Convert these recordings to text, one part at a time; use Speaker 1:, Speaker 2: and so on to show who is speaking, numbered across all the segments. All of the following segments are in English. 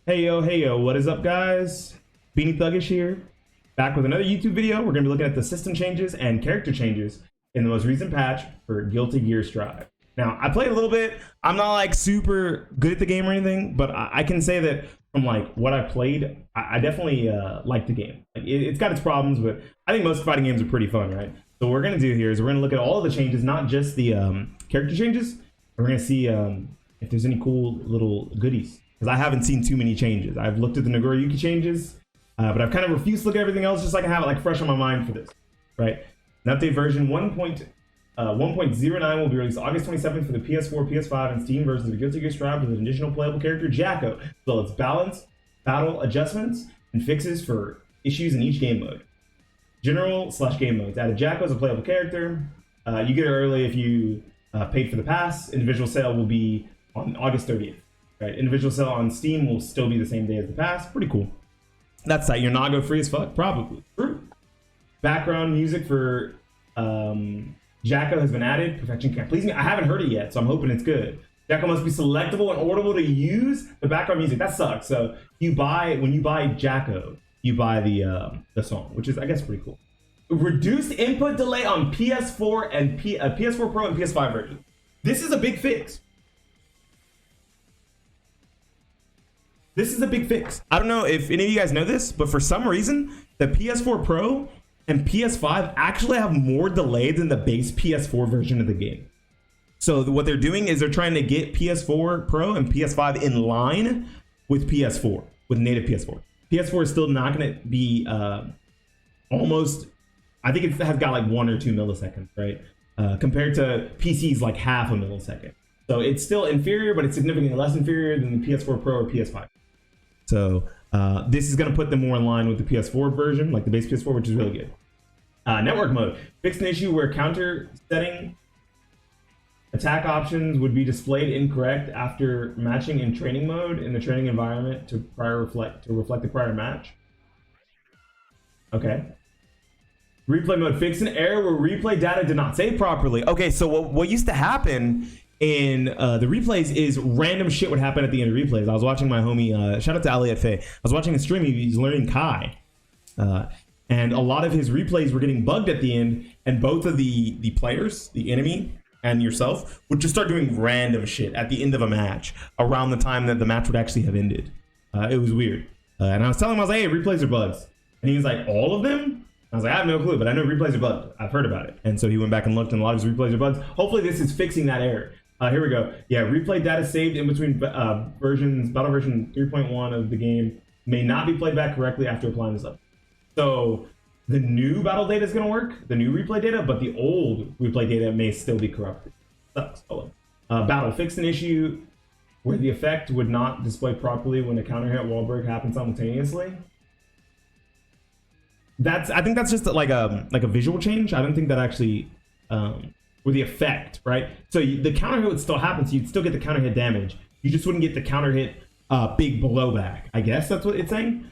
Speaker 1: Hey yo, what is up guys? Beanie Thuggish here, back with another YouTube video. We're gonna be looking at the system changes and character changes in the most recent patch for Guilty Gear Strive. Now, I played a little bit. I'm not like super good at the game or anything, but I can say that from like what I played, I definitely like the game. Like, it's got its problems, but I think most fighting games are pretty fun, right? So what we're gonna do here is we're gonna look at all of the changes, not just the character changes. We're gonna see if there's any cool little goodies, because I haven't seen too many changes. I've looked at the Nagoriyuki changes, but I've kind of refused to look at everything else just so I can have it like fresh on my mind for this, right? An update version 1.09 will be released August 27th for the PS4, PS5, and Steam versions of Guilty Gear Strive with an additional playable character, Jacko, as well as balance, battle adjustments, and fixes for issues in each game mode. General/game modes. Added Jacko as a playable character. You get it early if you paid for the pass. Individual sale will be on August 30th. Right, individual sale on Steam will still be the same day as the pass. Pretty cool. That's that. You're not go free as fuck, probably. True. Background music for Jacko has been added. Perfection can't please me. I haven't heard it yet, so I'm hoping it's good. Jacko must be selectable and orderable to use the background music. That sucks. So when you buy Jacko, you buy the song, which is I guess pretty cool. Reduced input delay on PS4 and PS4 Pro and PS5 version. This is a big fix. This is a big fix. I don't know if any of you guys know this, but for some reason, the PS4 Pro and PS5 actually have more delay than the base PS4 version of the game. So what they're doing is they're trying to get PS4 Pro and PS5 in line with PS4, with native PS4. PS4 is still not going to be almost, I think it has got like 1 or 2 milliseconds, right? Compared to PC's like half a millisecond. So it's still inferior, but it's significantly less inferior than the PS4 Pro or PS5. So this is going to put them more in line with the PS4 version, like the base PS4, which is really good. Network mode. Fixed an issue where counter setting attack options would be displayed incorrect after matching in training mode in the training environment to reflect the prior match. Okay. Replay mode. Fix an error where replay data did not save properly. Okay, so what used to happen in the replays is random shit would happen at the end of replays. I was watching my homie, shout out to Ali at Faye. I was watching a stream, he's learning Kai. And a lot of his replays were getting bugged at the end, and both of the players, the enemy and yourself, would just start doing random shit at the end of a match around the time that the match would actually have ended. It was weird. And I was telling him, I was like, hey, replays are bugs. And he was like, all of them? I was like, I have no clue, but I know replays are bugged. I've heard about it. And so he went back and looked, and a lot of his replays are bugs. Hopefully this is fixing that error. Here we go. Yeah, replay data saved in between battle version 3.1 of the game may not be played back correctly after applying this up. So the new battle data is going to work, the new replay data, but the old replay data may still be corrupted. Sucks. Battle fixed an issue where the effect would not display properly when a counter hit wall break happens simultaneously. I think that's just like a visual change. I don't think that actually with the effect, right? So the counter hit would still happen, so you'd still get the counter hit damage. You just wouldn't get the counter hit big blowback. I guess that's what it's saying,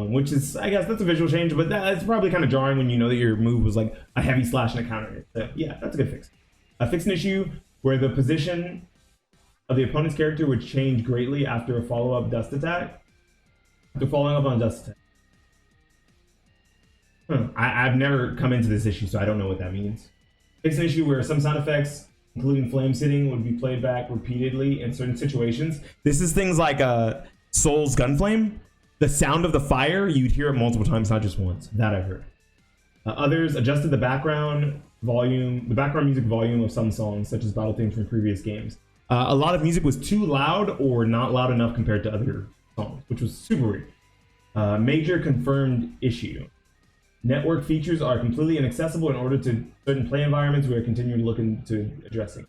Speaker 1: which is, I guess that's a visual change, but that's probably kind of jarring when you know that your move was like a heavy slash and a counter hit. So yeah, that's a good fix. Fix an issue where the position of the opponent's character would change greatly after a follow-up dust attack. After following up on a dust attack. I've never come into this issue, so I don't know what that means. Fix an issue where some sound effects, including flame sitting, would be played back repeatedly in certain situations. This is things like Soul's Gunflame. The sound of the fire, you'd hear it multiple times, not just once. That I've heard. Others adjusted the background music volume of some songs, such as battle themes from previous games. A lot of music was too loud or not loud enough compared to other songs, which was super weird. Major confirmed issue. Network features are completely inaccessible in order to certain play environments. We are continuing to look into addressing.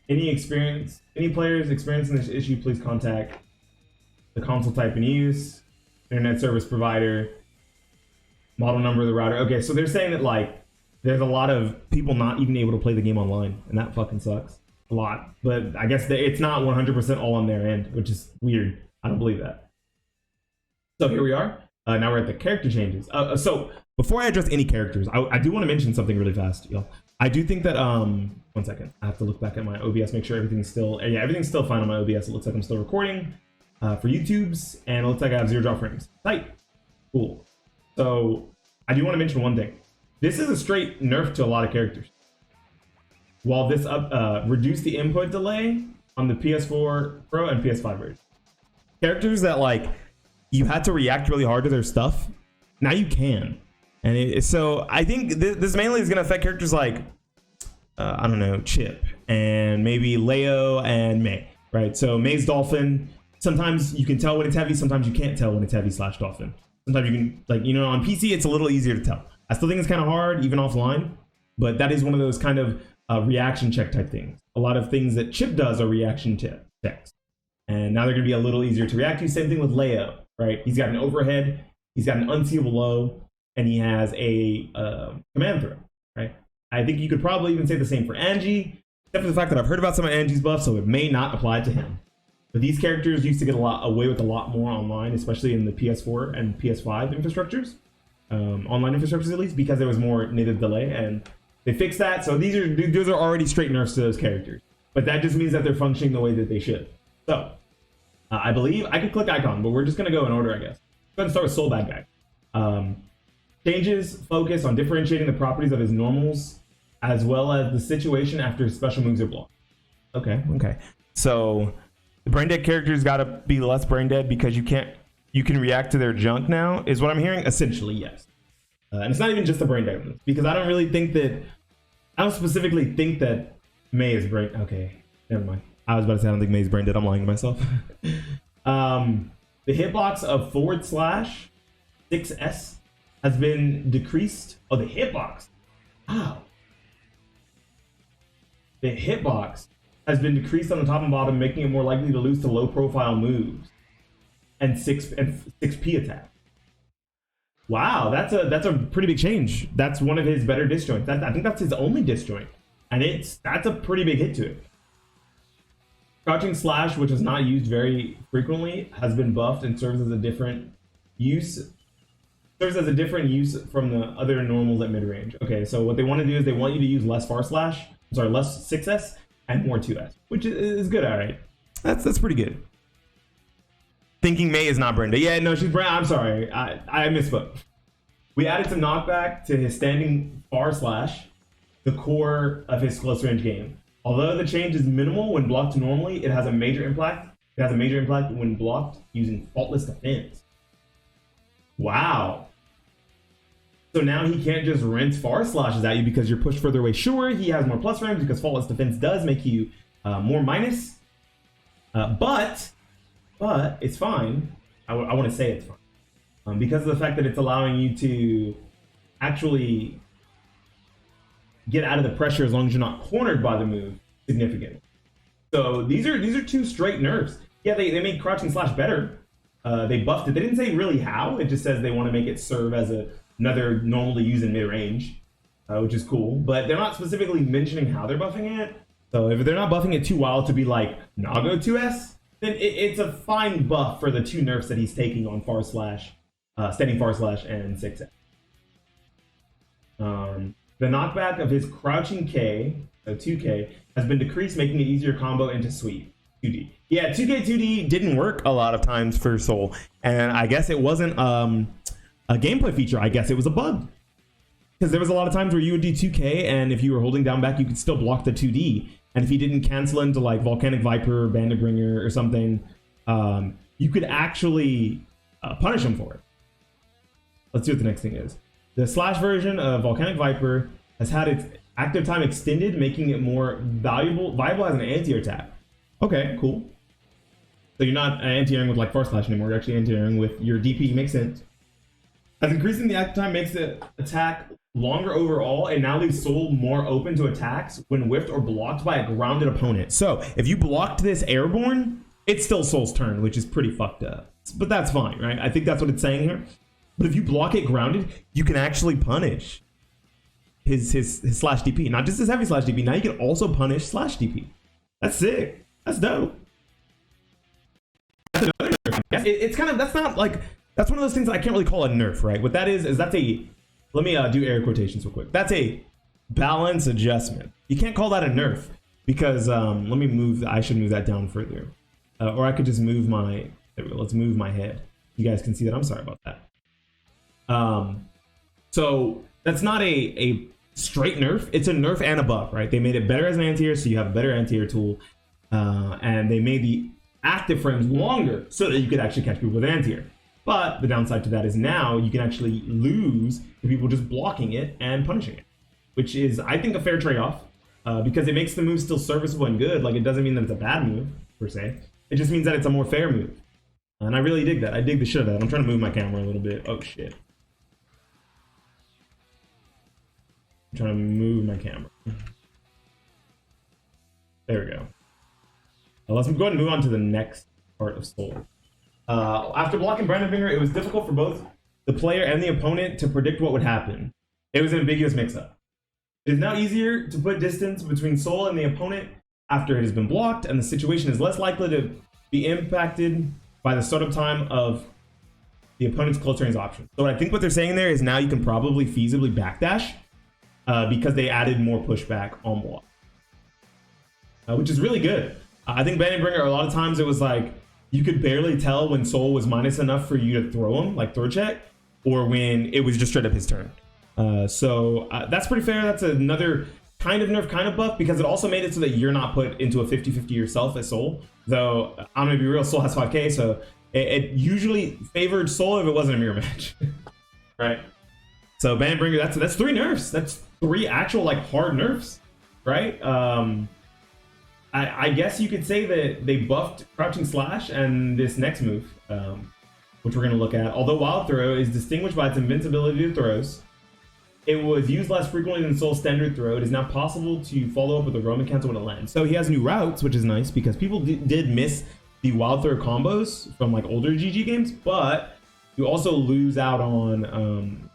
Speaker 1: Any players experiencing this issue, please contact the console type in use, internet service provider, model number of the router. Okay, so they're saying that like there's a lot of people not even able to play the game online, and that fucking sucks a lot. But I guess it's not 100% all on their end, which is weird. I don't believe that. So here we are. Now we're at the character changes. So before I address any characters, I do want to mention something really fast, y'all. I do think that, 1 second. I have to look back at my OBS, make sure everything's still, yeah, everything's still fine on my OBS. It looks like I'm still recording. for YouTubes, and it looks like I have 0 drop frames. Tight. Cool. So I do want to mention one thing. This is a straight nerf to a lot of characters. While this reduced the input delay on the PS4 Pro and PS5 version. Characters that like you had to react really hard to their stuff, now you can. And so I think this mainly is going to affect characters like I don't know, Chip and maybe Leo and May, right? So May's Dolphin, sometimes you can tell when it's heavy, sometimes you can't tell when it's heavy / Dolphin. Sometimes you can, like, you know, on PC it's a little easier to tell. I still think it's kind of hard even offline, but that is one of those kind of reaction check type things. A lot of things that Chip does are reaction checks, and now they're going to be a little easier to react to. Same thing with Leo, right? He's got an overhead, he's got an unseeable low, and he has a command throw, right? I think you could probably even say the same for Angie, except for the fact that I've heard about some of Angie's buffs, so it may not apply to him. But these characters used to get away with a lot more online, especially in the PS4 and PS5 infrastructures, online infrastructures at least, because there was more native delay, and they fixed that. So those are already straight nerfs to those characters, but that just means that they're functioning the way that they should. So I believe I could click icon, but we're just gonna go in order, I guess. Go ahead and start with Soul Bad Guy. Changes focus on differentiating the properties of his normals as well as the situation after special moves are blocked. Okay. So the brain dead character's got to be less brain dead because you can react to their junk now, is what I'm hearing. Essentially, yes. And it's not even just the brain dead moves, because I don't specifically think that May is brain. Okay, never mind. I was about to say I don't think May's brain dead. I'm lying to myself. The hitbox of /6S has been decreased. Oh, the hitbox. Wow. The hitbox has been decreased on the top and bottom, making it more likely to lose to low-profile moves and 6P attack. Wow, that's a pretty big change. That's one of his better disjoints. I think that's his only disjoint, and that's a pretty big hit to it. Crouching slash, which is not used very frequently, has been buffed and serves as a different use. Serves as a different use from the other normals at mid-range. Okay, so what they want to do is they want you to use less less 6S and more 2S, which is good. All right, that's pretty good. Thinking May is not Brenda. Yeah, no, she's Brenda. I'm sorry, I misspoke. We added some knockback to his standing /, the core of his close range game. Although the change is minimal when blocked normally, it has a major impact. It has a major impact when blocked using faultless defense. Wow. So now he can't just rinse /slashes at you because you're pushed further away. Sure, he has more plus frames because faultless defense does make you more minus. But it's fine. I want to say it's fine. Because of the fact that it's allowing you to actually get out of the pressure as long as you're not cornered by the move significantly. So these are two straight nerfs. Yeah, they made crouching slash better. They buffed it. They didn't say really how. It just says they want to make it serve as another normal to use in mid-range, which is cool. But they're not specifically mentioning how they're buffing it. So if they're not buffing it too wild to be like Nago 2S, then it's a fine buff for the two nerfs that he's taking on standing /, and 6S. The knockback of his crouching K, 2K, has been decreased, making it easier combo into sweep 2D. Yeah, 2K 2D didn't work a lot of times for Soul, and I guess it wasn't a gameplay feature. I guess it was a bug, because there was a lot of times where you would do 2K, and if you were holding down back, you could still block the 2D, and if he didn't cancel into like Volcanic Viper, Bandit Bringer, or something, you could actually punish him for it. Let's see what the next thing is. The slash version of Volcanic Viper has had its active time extended, making it more viable as an anti-air attack. Okay, cool. So you're not anti-airing with like /slash anymore. You're actually anti-airing with your DP. Makes sense. As increasing the active time makes the attack longer overall, and now leaves Soul more open to attacks when whiffed or blocked by a grounded opponent. So if you blocked this airborne, it's still Soul's turn, which is pretty fucked up. But that's fine, right? I think that's what it's saying here. But if you block it grounded, you can actually punish his slash DP. Not just his heavy slash DP. Now you can also punish slash DP. That's sick. That's dope. That's another nerf. It's kind of, that's not like, that's one of those things that I can't really call a nerf, right? What that is that's a, let me do air quotations real quick. That's a balance adjustment. You can't call that a nerf because, let me move, I should move that down further. Or I could just move my There we go. Let's move my head. You guys can see that. I'm sorry about that. So that's not a straight nerf. It's a nerf and a buff, right? They made it better as an anti-air, so you have a better anti-air tool. And they made the active frames longer so that you could actually catch people with anti-air. But the downside to that is now you can actually lose to people just blocking it and punishing it, which is, I think, a fair trade-off because it makes the move still serviceable and good. Like, it doesn't mean that it's a bad move, per se. It just means that it's a more fair move. And I really dig that. I dig the shit out of that. I'm trying to move my camera a little bit. Oh, shit. I'm trying to move my camera. There we go. Now let's go ahead and move on to the next part of Soul. After blocking Brandon Finger, it was difficult for both the player and the opponent to predict what would happen. It was an ambiguous mix-up. It is now easier to put distance between Soul and the opponent after it has been blocked, and the situation is less likely to be impacted by the startup time of the opponent's close range option. So I think what they're saying there is now you can probably feasibly backdash because they added more pushback on block, which is really good. I think Bandit Bringer, a lot of times it was like you could barely tell when Soul was minus enough for you to throw him, like throw check, or when it was just straight up his turn. So that's pretty fair. That's another kind of nerf, kind of buff, because it also made it so that you're not put into a 50-50 yourself as Soul. Though, I'm gonna be real, Soul has 5k, so it usually favored Soul if it wasn't a mirror match. Right? So Bandit Bringer, that's 3 nerfs. That's 3 actual, like, hard nerfs, right? I guess you could say that they buffed Crouching Slash and this next move, which we're gonna look at. Although Wild Throw is distinguished by its invincibility to throws, it was used less frequently than Soul's standard throw. It is now possible to follow up with a Roman cancel when it lands. So he has new routes, which is nice because people did miss the Wild Throw combos from like older GG games, but you also lose out on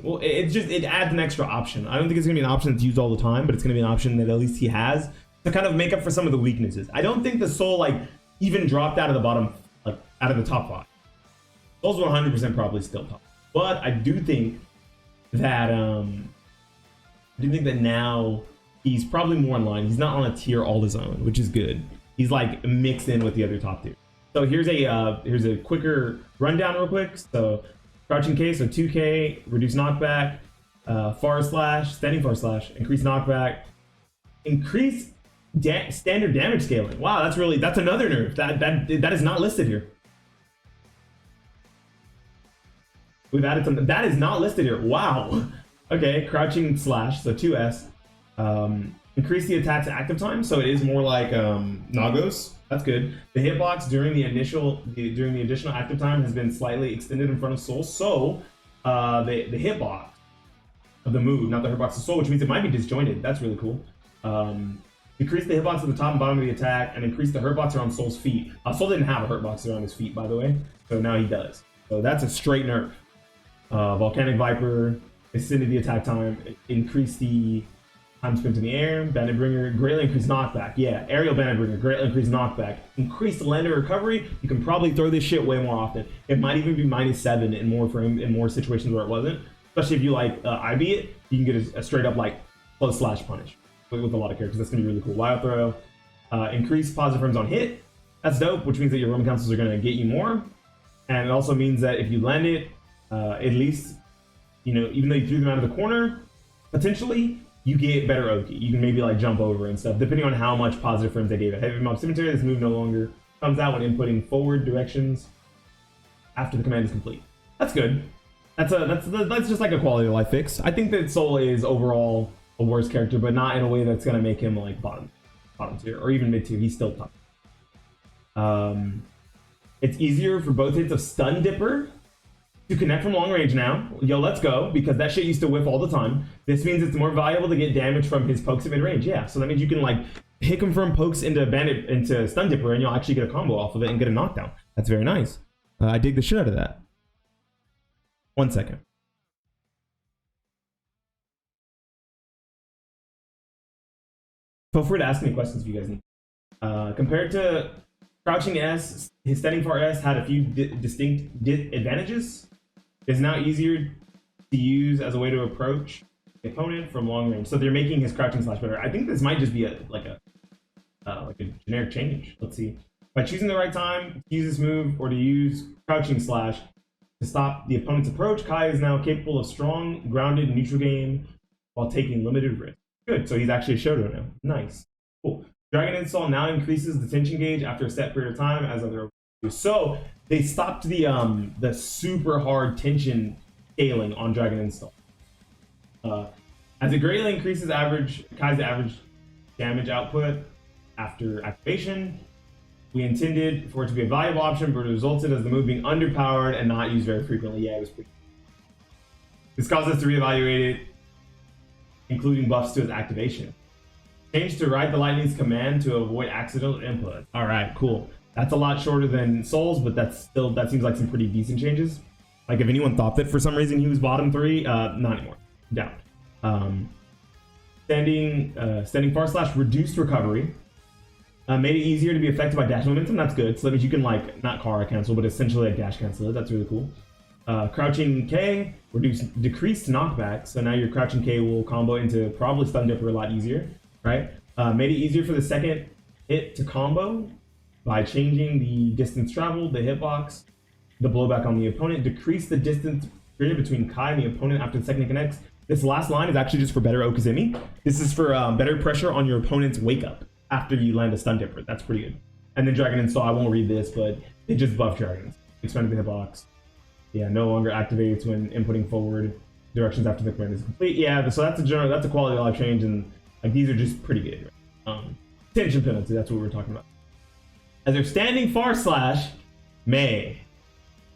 Speaker 1: well, it adds an extra option. I don't think it's gonna be an option that's used all the time, but it's gonna be an option that at least he has to kind of make up for some of the weaknesses. I don't think the Soul like even dropped out of the bottom, like out of the top 5. Soul's 100% probably still top, but I do think that now he's probably more in line. He's not on a tier all his own, which is good. He's like mixed in with the other top tier. So here's a quicker rundown real quick. So Crouching K, so 2k, reduce knockback, far slash, standing far slash, increase knockback, increase standard damage scaling. Wow, that's another nerf that is not listed here. We've added something that is not listed here. Wow. Okay, Crouching Slash, so 2s. Increase the attack's active time, so it is more like Nagos. That's good. The hitbox during the additional active time has been slightly extended in front of Soul, so the hitbox of the move, not the hitbox of Soul, which means it might be disjointed. That's really cool. Decrease the hitbox at the top and bottom of the attack, and increase the hurtbox around Soul's feet. Soul didn't have a hurtbox around his feet, by the way, so now he does. So that's a straight nerf. Volcanic Viper, extended the attack time, increase the time spent in the air. Bandit Bringer, greatly increased knockback. Yeah, aerial Bandit Bringer, greatly increased knockback. Increase the land of recovery. You can probably throw this shit way more often. It might even be -7 in more situations where it wasn't. Especially if you like IB it, you can get a straight up like close slash punish with a lot of characters. That's gonna be really cool. Wild Throw, increase positive frames on hit. That's dope, which means that your Roman cancels are gonna get you more. And it also means that if you land it, at least, even though you threw them out of the corner, potentially, you get better Oki. You can maybe like jump over and stuff, depending on how much positive frames they gave it. Heavy Mob Cemetery, this move no longer comes out when inputting forward directions after the command is complete. That's good. That's just like a quality of life fix. I think that Soul is overall a worse character, but not in a way that's gonna make him like bottom tier or even mid tier. He's still top. It's easier for both hits of Stun Dipper to connect from long range now. Yo, let's go, because that shit used to whiff all the time. This means it's more valuable to get damage from his pokes at mid range. Yeah, so that means you can like hit confirm pokes into Stun Dipper, and you'll actually get a combo off of it and get a knockdown. That's very nice. I dig the shit out of that. 1 second. Feel free to ask me questions if you guys need. Compared to Crouching S, his Standing Far S had a few distinct advantages. It's now easier to use as a way to approach the opponent from long range. So they're making his Crouching Slash better. I think this might just be like a generic change. Let's see. By choosing the right time to use this move or to use crouching slash to stop the opponent's approach, Kai is now capable of strong, grounded, neutral game while taking limited risk. Good, so he's actually a Shoto now. Nice. Cool. Dragon Install now increases the tension gauge after a set period of time as other. So they stopped the super hard tension scaling on Dragon Install. As it greatly increases Kai's average damage output after activation, we intended for it to be a valuable option, but it resulted as the move being underpowered and not used very frequently. Yeah, it was pretty. This caused us to reevaluate it, including buffs to its activation. Change to Ride the Lightning's command to avoid accidental input. All right, cool. That's a lot shorter than Souls, but that seems like some pretty decent changes. Like if anyone thought that for some reason he was bottom 3, not anymore. Down. Standing far slash reduced recovery. Made it easier to be affected by dash momentum. That's good. So that means you can like not Kara cancel, but essentially like dash cancel it. That's really cool. Crouching K decreased knockback. So now your crouching K will combo into probably stun dipper a lot easier, right? Made it easier for the second hit to combo by changing the distance traveled, the hitbox, the blowback on the opponent. Decrease the distance created between Kai and the opponent after the second hit connects. This last line is actually just for better Okazemi. This is for better pressure on your opponent's wake up after you land a stun dipper. That's pretty good. And then Dragon Install, I won't read this, but it just buffed Dragons. Expanded the hitbox. Yeah, no longer activates when inputting forward directions after the command is complete. Yeah, so that's a quality of life change, and like these are just pretty good. Tension penalty, that's what we're talking about. As they're standing far slash, Mei.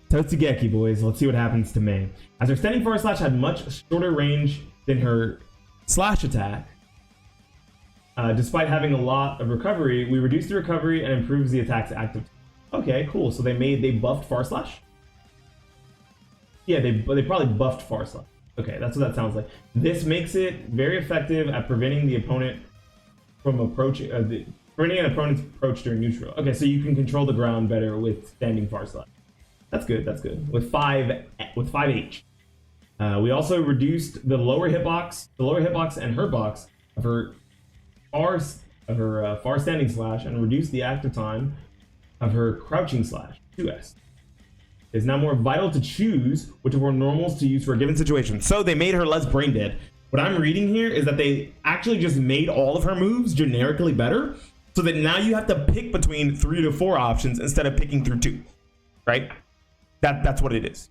Speaker 1: Totsugeki, boys. Let's see what happens to Mei. As her standing far slash had much shorter range than her slash attack, despite having a lot of recovery, we reduced the recovery and improves the attack's active. Okay, cool. So they buffed far slash. Yeah, they probably buffed far slash. Okay, that's what that sounds like. This makes it very effective at preventing the opponent from approaching, preventing an opponent's approach during neutral. Okay, so you can control the ground better with standing far slash. That's good. That's good. With 5H. We also reduced the lower hitbox and hurt box of her far standing slash, and reduced the active time of her crouching slash 2S. It is now more vital to choose which of her normals to use for a given situation. So they made her less brain dead. What I'm reading here is that they actually just made all of her moves generically better, so that now you have to pick between 3 to 4 options instead of picking through 2, right? That's what it is.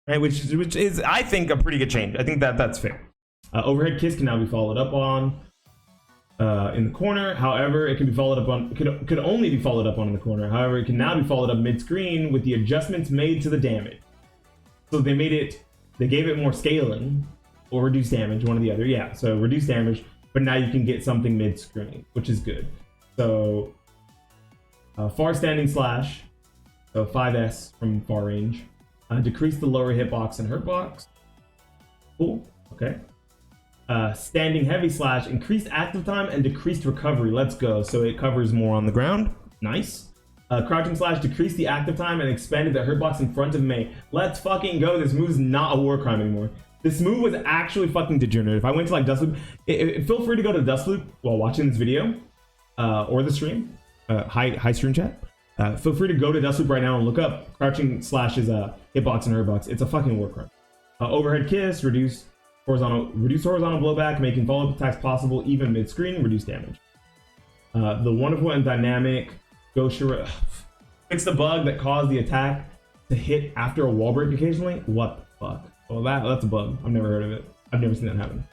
Speaker 1: Right, which is, I think, a pretty good change. I think that's fair. Overhead kiss can now be followed up on in the corner. However, it can be followed up on. Could only be followed up on in the corner. However, it can now be followed up mid-screen with the adjustments made to the damage. So they gave it more scaling or reduced damage, one or the other. Yeah, so reduced damage, but now you can get something mid-screen, which is good. So far standing slash, so 5S from far range. Decrease the lower hitbox and hurt box. Cool. Okay. Standing heavy slash, increased active time and decreased recovery. Let's go. So it covers more on the ground. Nice. Crouching slash, decreased the active time and expanded the hurt box in front of Mei. Let's fucking go. This move's not a war crime anymore. This move was actually fucking degenerate. If I went to like Dustloop, feel free to go to Dustloop while watching this video or the stream. Hi stream chat. Feel free to go to Dustloop right now and look up crouching slash's hitbox and hurtbox. It's a fucking war crime. Overhead kiss, reduce horizontal blowback, making follow-up attacks possible even mid-screen, reduce damage. The wonderful and dynamic Goshira fix the bug that caused the attack to hit after a wall break occasionally. What the fuck? Well, that's a bug. I've never heard of it. I've never seen that happen.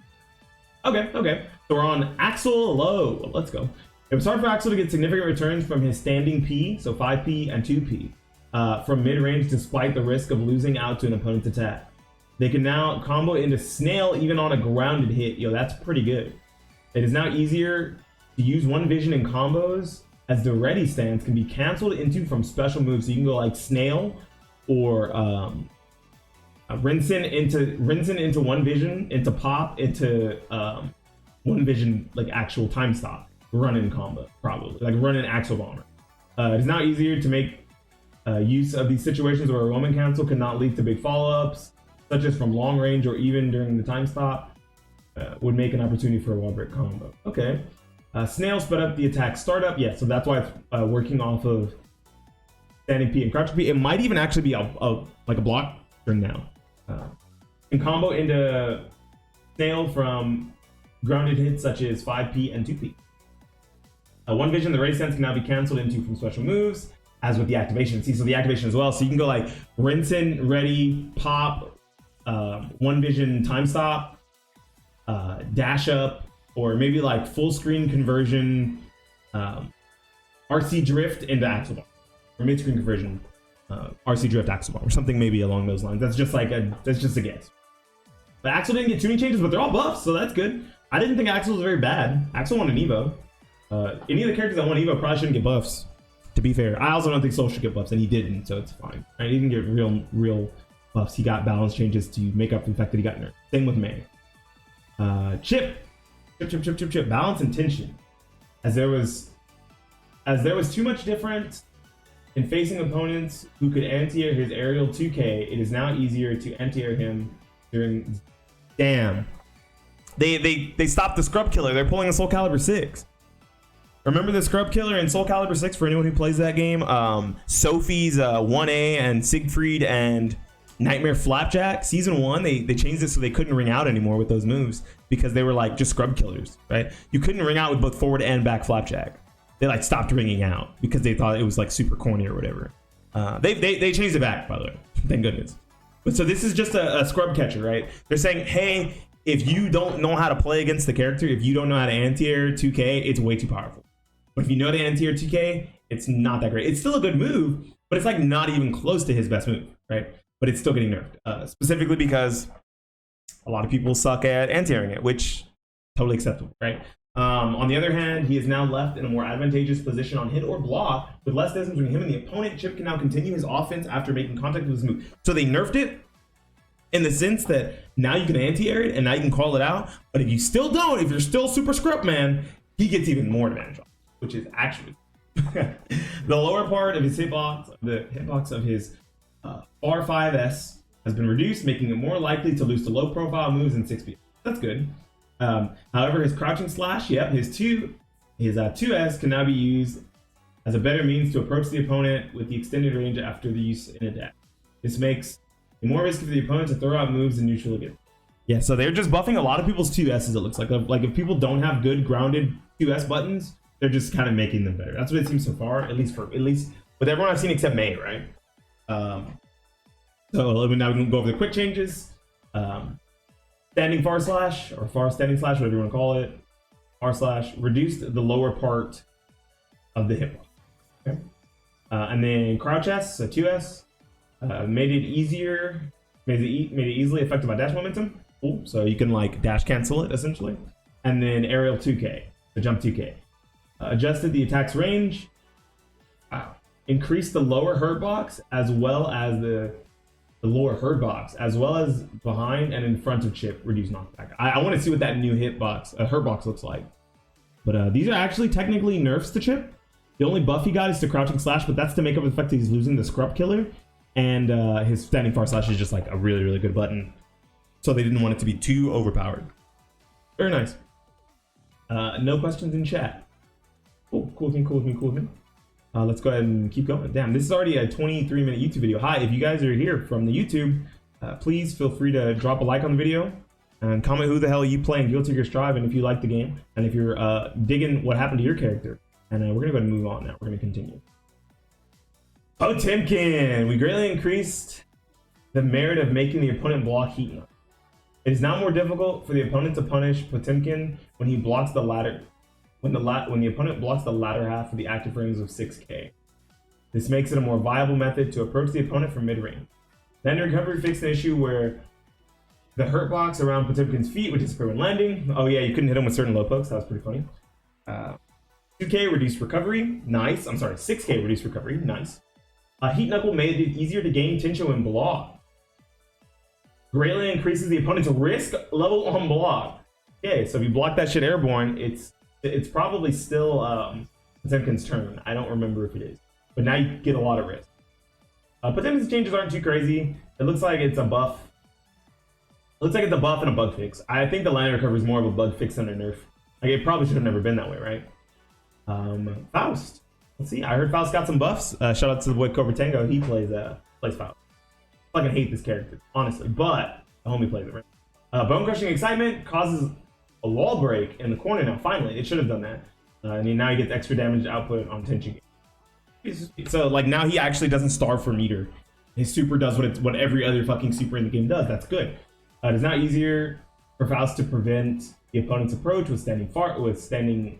Speaker 1: Okay. So we're on Axel low. Let's go. It was hard for Axel to get significant returns from his standing P, so 5P and 2P, from mid-range despite the risk of losing out to an opponent's attack. They can now combo into Snail even on a grounded hit. Yo, that's pretty good. It is now easier to use one vision in combos, as the ready stance can be canceled into from special moves. So you can go like Snail or Rinsen into one vision, into pop, into one vision, like actual time stop. Run-in combo, probably. Like run-in Axel Bomber. It is now easier to make use of these situations where a Roman cancel cannot lead to big follow-ups such as from long range or even during the time stop, would make an opportunity for a wall break combo. Okay. Snail sped up the attack startup. Yeah, so that's why it's working off of standing P and crouching P. It might even actually be like a block turn now. Can combo into Snail from grounded hits such as 5P and 2P. One vision, the ray sense can now be canceled into from special moves, as with the activation. See, so the activation as well. So you can go like Rinsen, ready, pop, one vision, time stop, dash up, or maybe like full screen conversion, RC drift into Axel Bomb, or mid screen conversion, RC drift Axel Bomb, or something maybe along those lines. That's just a guess. But Axel didn't get too many changes, but they're all buffs, so that's good. I didn't think Axel was very bad. Axel won an Evo. Any of the characters that won Evo probably shouldn't get buffs, to be fair. I also don't think Soul should get buffs, and he didn't, so it's fine. Right? He didn't get real buffs. He got balance changes to make up for the fact that he got nerfed. Same with May. Chip. Balance and tension. As there was too much difference in facing opponents who could anti-air his aerial 2K, it is now easier to anti-air him during... Damn. They stopped the Scrub Killer. They're pulling a Soul Calibur 6. Remember the Scrub Killer in Soul Calibur 6 for anyone who plays that game? Sophie's 1A and Siegfried and Nightmare Flapjack. Season 1, they changed it so they couldn't ring out anymore with those moves because they were like just Scrub Killers, right? You couldn't ring out with both forward and back Flapjack. They like stopped ringing out because they thought it was like super corny or whatever. They changed it back, by the way. Thank goodness. But so this is just a Scrub Catcher, right? They're saying, hey, if you don't know how to play against the character, if you don't know how to anti-air 2K, it's way too powerful. But if you know how to anti-air 2K, it's not that great. It's still a good move, but it's like not even close to his best move, right? But it's still getting nerfed, specifically because a lot of people suck at anti-airing it, which totally acceptable, right? On the other hand, he is now left in a more advantageous position on hit or block with less distance between him and the opponent. Chip can now continue his offense after making contact with his move. So they nerfed it in the sense that now you can anti-air it and now you can call it out. But if you still don't, if you're still super scrub man, he gets even more advantage on it, which is actually the lower part of his hitbox, the hitbox of his R5S has been reduced, making it more likely to lose to low profile moves in 6 feet. That's good. However, his crouching slash, his 2S can now be used as a better means to approach the opponent with the extended range after the use in a dash. This makes it more risky for the opponent to throw out moves and neutral again. Yeah, so they're just buffing a lot of people's 2S's, it looks like. Like if people don't have good grounded 2S buttons, they're just kind of making them better. That's what it seems so far, at least with everyone I've seen except May, right? So now we can go over the quick changes. Standing far slash, or far standing slash, whatever you want to call it. Far slash reduced the lower part of the hitbox. Okay. And then crouch S, so 2S, made it easily affected by dash momentum. Cool. So you can like dash cancel it essentially. And then aerial 2K, the jump 2K. Adjusted the attack's range. Wow. Increased the lower hurt box as well as the lower hurt box, as well as behind and in front of Chip, reduce knockback. I want to see what that new hurt box looks like. But these are actually technically nerfs to Chip. The only buff he got is to crouching slash, but that's to make up for the fact that he's losing the Scrub Killer. And his standing far slash is just like a really, really good button. So they didn't want it to be too overpowered. Very nice. No questions in chat. Cool thing. Let's go ahead and keep going. Damn, this is already a 23-minute YouTube video. Hi, if you guys are here from the YouTube, please feel free to drop a like on the video and comment who the hell you playing Guilty Gear Strive and if you like the game and if you're digging what happened to your character. And we're gonna go ahead and move on now. We're gonna continue. Potemkin! We greatly increased the merit of making the opponent block heat knuckle. It is now more difficult for the opponent to punish Potemkin when he blocks the latter. When the opponent blocks the latter half of the active frames of 6K. This makes it a more viable method to approach the opponent from mid-range. Then recovery fixed an issue where the hurt box around Potemkin's feet would disappear when landing. Oh yeah, you couldn't hit him with certain low pokes. That was pretty funny. 2K reduced recovery. Nice. I'm sorry, 6K reduced recovery. Nice. Heat Knuckle made it easier to gain tension when blocked. Greatly increases the opponent's risk level on block. Okay, so if you block that shit airborne, it's probably still Potemkin's turn. I don't remember if it is. But now you get a lot of risk. Potemkin's changes aren't too crazy. It looks like it's a buff Looks like it's a buff and a bug fix. I think the landing recovery is more of a bug fix than a nerf. Like, it probably should have never been that way, right? Faust. Let's see. I heard Faust got some buffs. Shout out to the boy Cobra Tango. He plays Faust. I fucking hate this character, honestly, but the homie plays it, right? Bone Crushing Excitement causes a wall break in the corner now. Finally, it should have done that. And now he gets extra damage output on tension. So, like, now he actually doesn't starve for meter. His super does what every other fucking super in the game does. That's good. It is now easier for Faust to prevent the opponent's approach with standing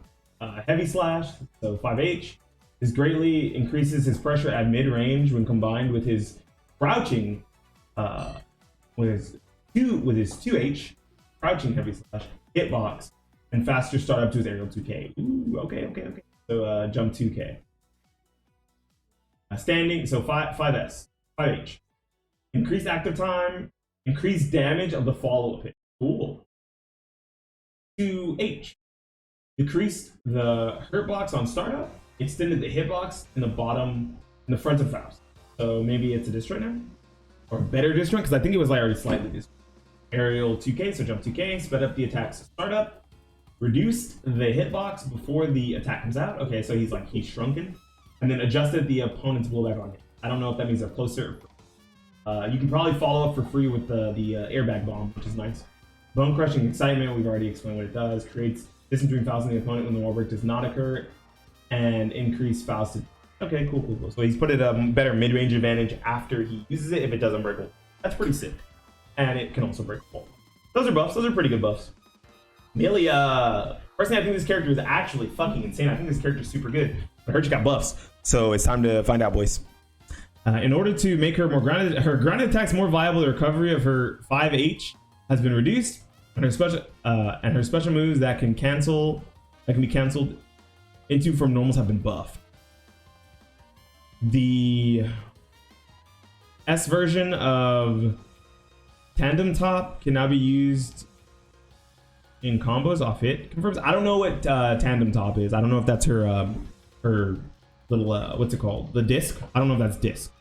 Speaker 1: heavy slash, so 5H. This greatly increases his pressure at mid-range when combined with his crouching, with his 2H, crouching heavy slash, hitbox, and faster startup to his aerial 2K. Ooh, okay. So jump 2K. Standing, so 5H. Increased active time, increased damage of the follow-up hit. Cool. 2H. Decreased the hurt blocks on startup, extended the hitbox in the front of Faust. So maybe it's a dist right now? Or a better dist because I think it was like already slightly dist. Aerial 2K, so jump 2K, sped up the attacks to startup, reduced the hitbox before the attack comes out. Okay, so he's shrunken. And then adjusted the opponent's blowback on him. I don't know if that means they're closer. You can probably follow up for free with the airbag bomb, which is nice. Bone Crushing Excitement, we've already explained what it does. Creates distance between Faust and the opponent when the wall break does not occur. And increase Faust. Okay, cool. So he's put it a better mid-range advantage after he uses it if it doesn't break wall. That's pretty sick. And it can also break wall. Those are buffs. Those are pretty good buffs. Amelia. Personally, I think this character is actually fucking insane. I think this character is super good. I heard you got buffs. So it's time to find out, boys. In order to make her her grounded attacks more viable, the recovery of her 5H has been reduced, and her special moves that can be canceled into from normals have been buffed. The S version of Tandem Top can now be used in combos off hit. Confirms. I don't know what Tandem Top is. I don't know if that's her little what's it called? The disc. I don't know if that's disc.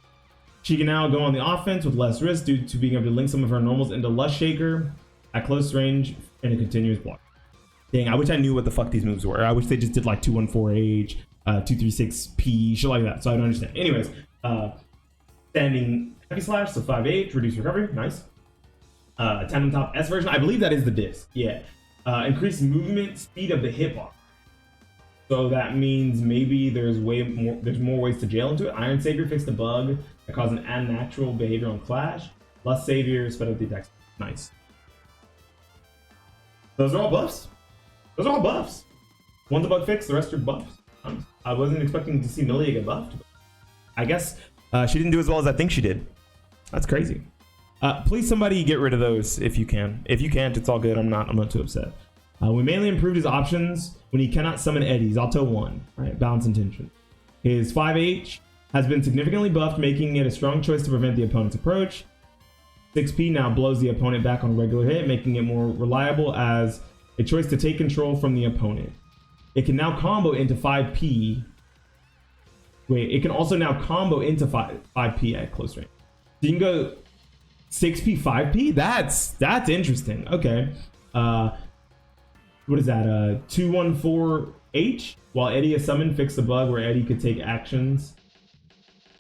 Speaker 1: She can now go on the offense with less risk due to being able to link some of her normals into Lust Shaker at close range in a continuous block. Dang, I wish I knew what the fuck these moves were. I wish they just did like 214H, 236P, shit like that. So I don't understand. Anyways, standing heavy slash, so 5H, reduce recovery, nice. Tandem Top S version, I believe that is the disc. Yeah. Increase movement speed of the hitbox. So that means maybe there's more ways to jail into it. Iron Savior fixed the bug that caused an unnatural behavior on Clash. Lust Savior sped up the attacks. Nice. Those are all buffs. One's a bug fix, the rest are buffs. I wasn't expecting to see Amelia get buffed. I guess she didn't do as well as I think she did. That's crazy. Please somebody get rid of those if you can. If you can't, it's all good. I'm not too upset. We mainly improved his options when he cannot summon Eddies. Auto 1, right? Balance and tension. His 5H has been significantly buffed, making it a strong choice to prevent the opponent's approach. 6P now blows the opponent back on a regular hit, making it more reliable as a choice to take control from the opponent. It can now combo into 5P. Wait, it can also now combo into 5P at close range. So you can go 6P, 5P? That's interesting. Okay. What is that? 214H? While Eddie is summoned, fix the bug where Eddie could take actions.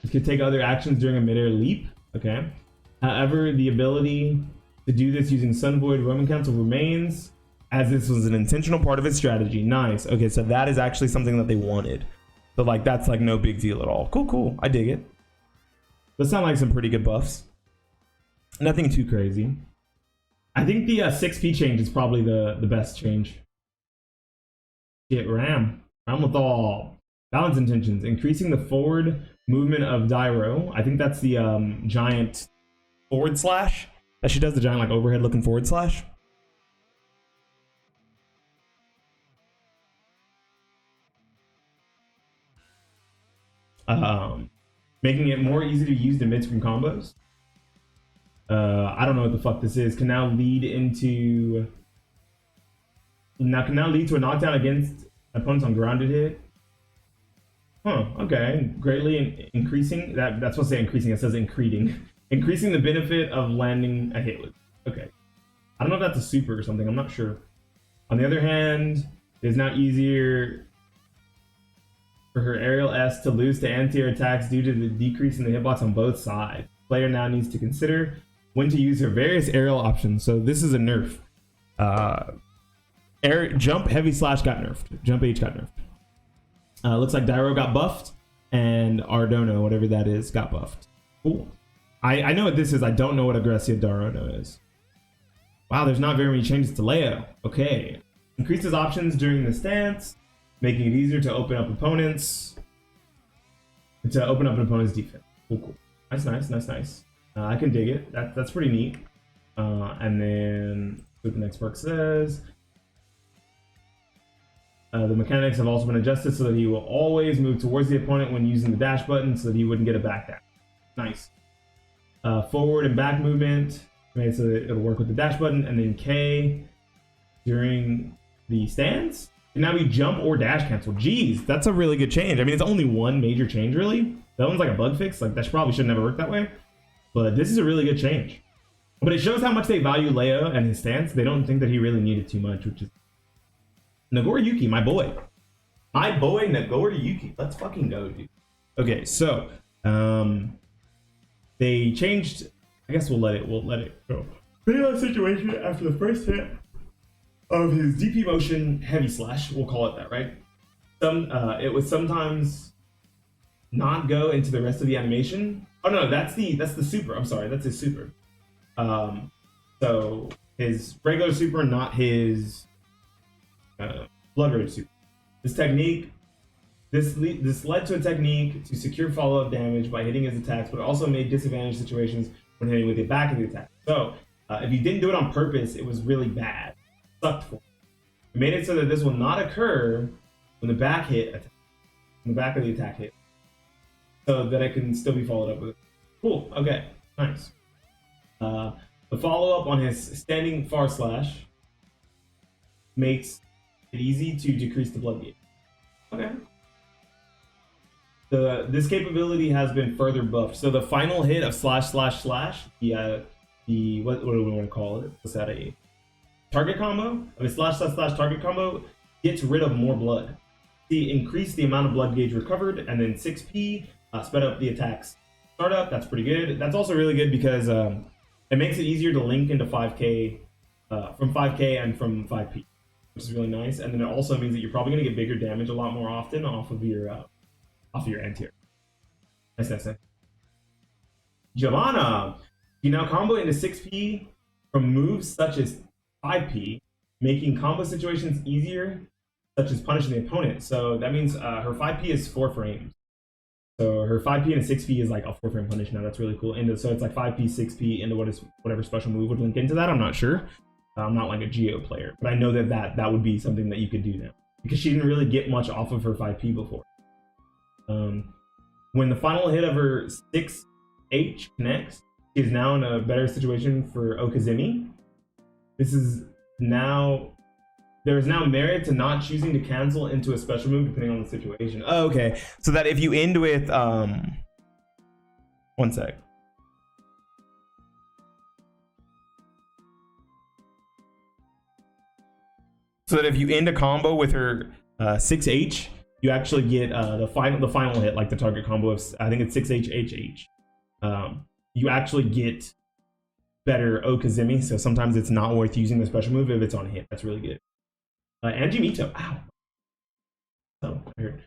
Speaker 1: He could take other actions during a midair leap. Okay. However, the ability to do this using Sun Void Roman Council remains, as this was an intentional part of its strategy. Nice. Okay, so that is actually something that they wanted. So like that's like no big deal at all. Cool. I dig it. Those sound like some pretty good buffs. Nothing too crazy. I think the 6P change is probably the best change. Shit, Ram with all balance intentions, increasing the forward movement of Dairo. I think that's the giant forward slash that she does, the giant like overhead looking forward slash. Making it more easy to use the mid-screen combos. I don't know what the fuck this is. Can now lead to a knockdown against opponents on grounded hit. Huh, okay. Greatly increasing that's supposed to say increasing, it says increasing. Increasing the benefit of landing a hit with. Okay. I don't know if that's a super or something. I'm not sure. On the other hand, it is now easier for her aerial S to lose to anti-air attacks due to the decrease in the hitbox on both sides. Player now needs to consider when to use her various aerial options. So this is a nerf. Air jump heavy slash got nerfed. Jump H got nerfed. Looks like Dyro got buffed and Ardono, whatever that is, got buffed. Cool. I know what this is. I don't know what Aggressive Darono is. Wow, there's not very many changes to Leo. Okay. Increases options during the stance, making it easier to open up opponents. To open up an opponent's defense. Cool, cool. Nice. I can dig it. That's pretty neat. And then what the next perk says. The mechanics have also been adjusted so that he will always move towards the opponent when using the dash button so that he wouldn't get a back dash. Nice. Forward and back movement made so that it'll work with the dash button, and then K during the stance can now be jump or dash cancel. Jeez, that's a really good change. I mean, it's only one major change really. That one's like a bug fix. Like that probably should never work that way, but this is a really good change. But it shows how much they value Leo and his stance. They don't think that he really needed too much, which is Nagoriyuki, my boy. My boy Nagoriyuki. Let's fucking go, dude. Okay, so they changed. I guess we'll let it go. Bailout situation after the first hit of his DP motion heavy slash. We'll call it that, right? It would sometimes not go into the rest of the animation. Oh no, that's the super. I'm sorry, that's his super. So his regular super, not his blood rage super. This technique. This led to a technique to secure follow-up damage by hitting his attacks, but it also made disadvantaged situations when hitting with the back of the attack. So, if you didn't do it on purpose, it was really bad. It sucked for you. We made it so that this will not occur when the back hit, when the back of the attack hit, so that it can still be followed up with. Cool. Okay. Nice. The follow-up on his standing far slash makes it easy to decrease the blood gauge. Okay. This capability has been further buffed. So the final hit of slash, the what do we want to call it? What's that, a target combo? I mean, slash target combo gets rid of more blood. See, increase the amount of blood gauge recovered, and then 6p sped up the attacks startup. That's pretty good. That's also really good because it makes it easier to link into 5k from 5k and from 5p, which is really nice. And then it also means that you're probably going to get bigger damage a lot more often off of your anti-air. Nice. Giovanna, you now combo into 6p from moves such as 5p, making combo situations easier, such as punishing the opponent. So that means her 5p is 4 frames. So her 5p and a 6p is like a 4 frame punish now. That's really cool. And so it's like 5p, 6p into whatever special move would link into that. I'm not sure. I'm not like a Geo player, but I know that would be something that you could do now because she didn't really get much off of her 5p before. When the final hit of her 6H connects, she is now in a better situation for Okazumi. There is now merit to not choosing to cancel into a special move depending on the situation. Oh, okay. So that if you end with one sec. So that if you end a combo with her 6H, you actually get the final hit, like the target combo of, I think it's 6HHH. You actually get better Okazumi, so sometimes it's not worth using the special move if it's on hit. That's really good. Angie Meto, ow. Oh, I heard.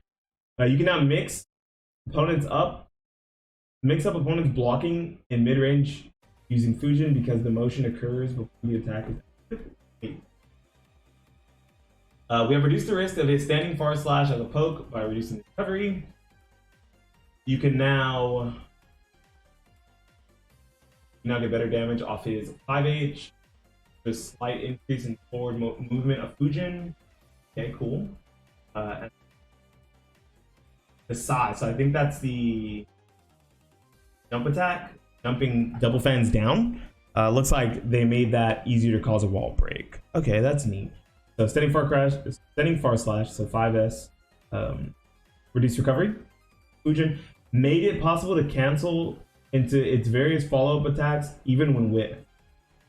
Speaker 1: You can now mix up opponents blocking in mid-range using Fusion because the motion occurs before the attack is. We have reduced the risk of his standing far slash as a poke by reducing the recovery. You can now get better damage off his 5H. There's a slight increase in forward movement of Fujin. Okay, cool. And the size. So I think that's the jump attack. Jumping double fans down. Looks like they made that easier to cause a wall break. Okay, that's neat. So standing far slash, so 5S, reduced recovery. Fujin made it possible to cancel into its various follow-up attacks even when whiffed.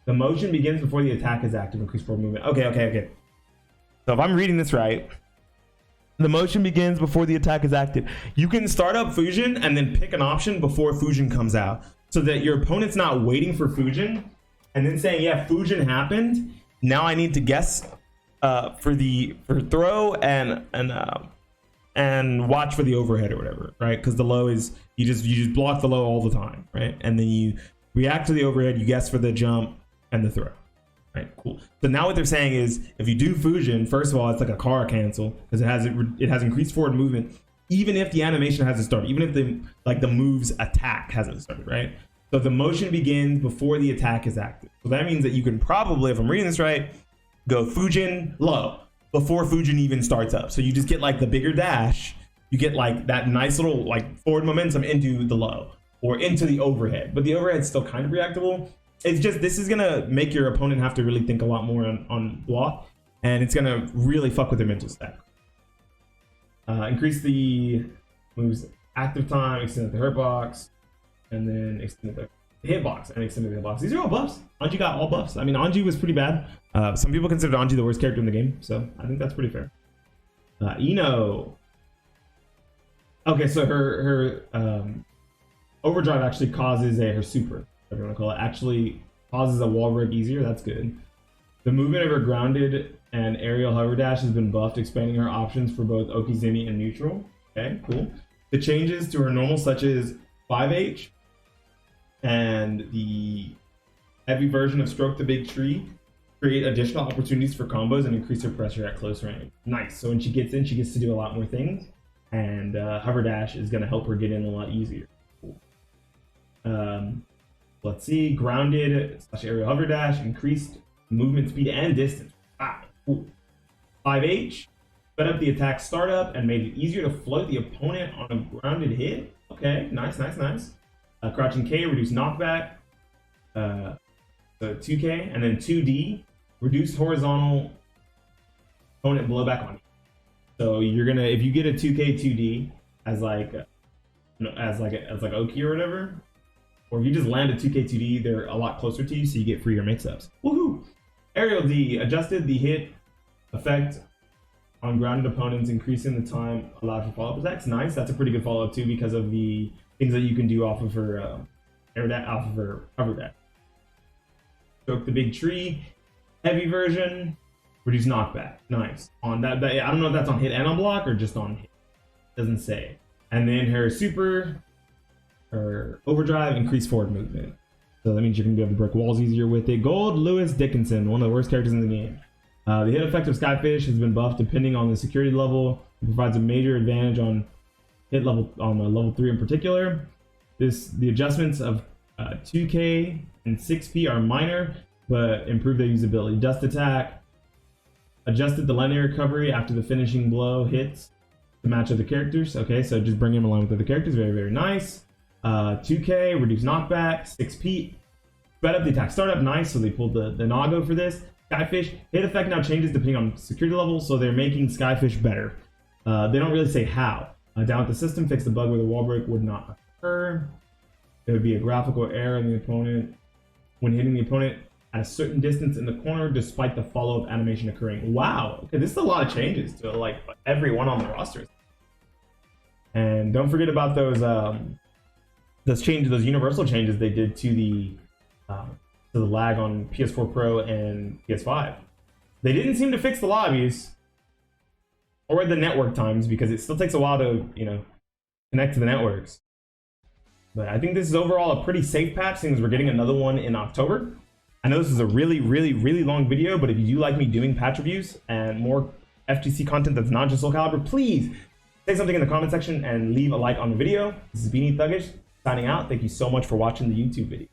Speaker 1: The motion begins before the attack is active. Increase forward movement. Okay. So if I'm reading this right, the motion begins before the attack is active. You can start up Fusion and then pick an option before Fusion comes out, so that your opponent's not waiting for Fusion and then saying, yeah, Fusion happened. Now I need to guess for throw and watch for the overhead or whatever, right? Because the low is you just block the low all the time, right? And then you react to the overhead, you guess for the jump and the throw. Right, cool. So now what they're saying is, if you do Fusion, first of all, it's like a car cancel because it has increased forward movement, even if the animation hasn't started, even if the move's attack hasn't started, right? So the motion begins before the attack is active. So that means that you can probably, if I'm reading this right, go Fusion low before Fusion even starts up. So you just get like the bigger dash, you get like that nice little like forward momentum into the low or into the overhead, but the overhead's still kind of reactable. It's just, this is gonna make your opponent have to really think a lot more on block, and it's gonna really fuck with their mental stack. Increase the move's active time, extend the hurt box, and then extend the hit box and extend the hit box. These are all buffs. Angie got all buffs. I mean, Angie was pretty bad. Some people considered Angie the worst character in the game, so I think that's pretty fair. Eno. Okay, so her overdrive actually causes her super, whatever you want to call it, actually causes a wall break easier. That's good. The movement of her grounded and aerial hover dash has been buffed, expanding her options for both Okizeme and neutral. Okay, cool. The changes to her normal, such as 5H and the heavy version of Stroke the Big Tree, create additional opportunities for combos and increase her pressure at close range. Nice. So when she gets in, she gets to do a lot more things, and hover dash is going to help her get in a lot easier. Cool. Let's see. Grounded / aerial hover dash, increased movement speed and distance. Ah, cool. 5H sped up the attack startup and made it easier to float the opponent on a grounded hit. Okay, nice. Crouching K, reduce knockback. So 2K, and then 2D, reduce horizontal opponent blowback on you. So you're gonna, if you get a 2K 2D as like Oki or whatever, or if you just land a 2K 2D, they're a lot closer to you, so you get freer mix-ups. Woohoo! Aerial D adjusted the hit effect on grounded opponents, increasing the time allowed for follow-up attacks. Nice, that's a pretty good follow-up too, because of the things that you can do off of her air dash, off of her hover dash. Stroke the Big Tree, heavy version, reduce knockback. Nice. On that, I don't know if that's on hit and on block or just on hit. Doesn't say. And then her super, her overdrive, increase forward movement. So that means you're gonna be able to break walls easier with it. Gold Lewis Dickinson, one of the worst characters in the game. The hit effect of Skyfish has been buffed depending on the security level. It provides a major advantage on hit level, on level 3 in particular. The adjustments of 2K and 6P are minor, but improve their usability. Dust attack adjusted the linear recovery after the finishing blow hits to match other characters. Okay, so just bring him along with other characters. Very nice. 2K reduce knockback. 6P sped up the attack startup. Nice. So they pulled the Nago for this. Skyfish hit effect now changes depending on security level, so they're making Skyfish better. They don't really say how. Down with the system, fix the bug where the wall break would not occur. There would be a graphical error in the opponent when hitting the opponent at a certain distance in the corner, despite the follow-up animation occurring. Wow, okay, this is a lot of changes to like everyone on the roster. And don't forget about those changes, those universal changes they did to the lag on PS4 Pro and PS5. They didn't seem to fix the lobbies or the network times, because it still takes a while to, connect to the networks. But I think this is overall a pretty safe patch, since we're getting another one in October. I know this is a really long video, but if you do like me doing patch reviews and more FGC content that's not just Soul Calibur, please say something in the comment section and leave a like on the video. This is Beanie Thuggish signing out. Thank you so much for watching the YouTube video.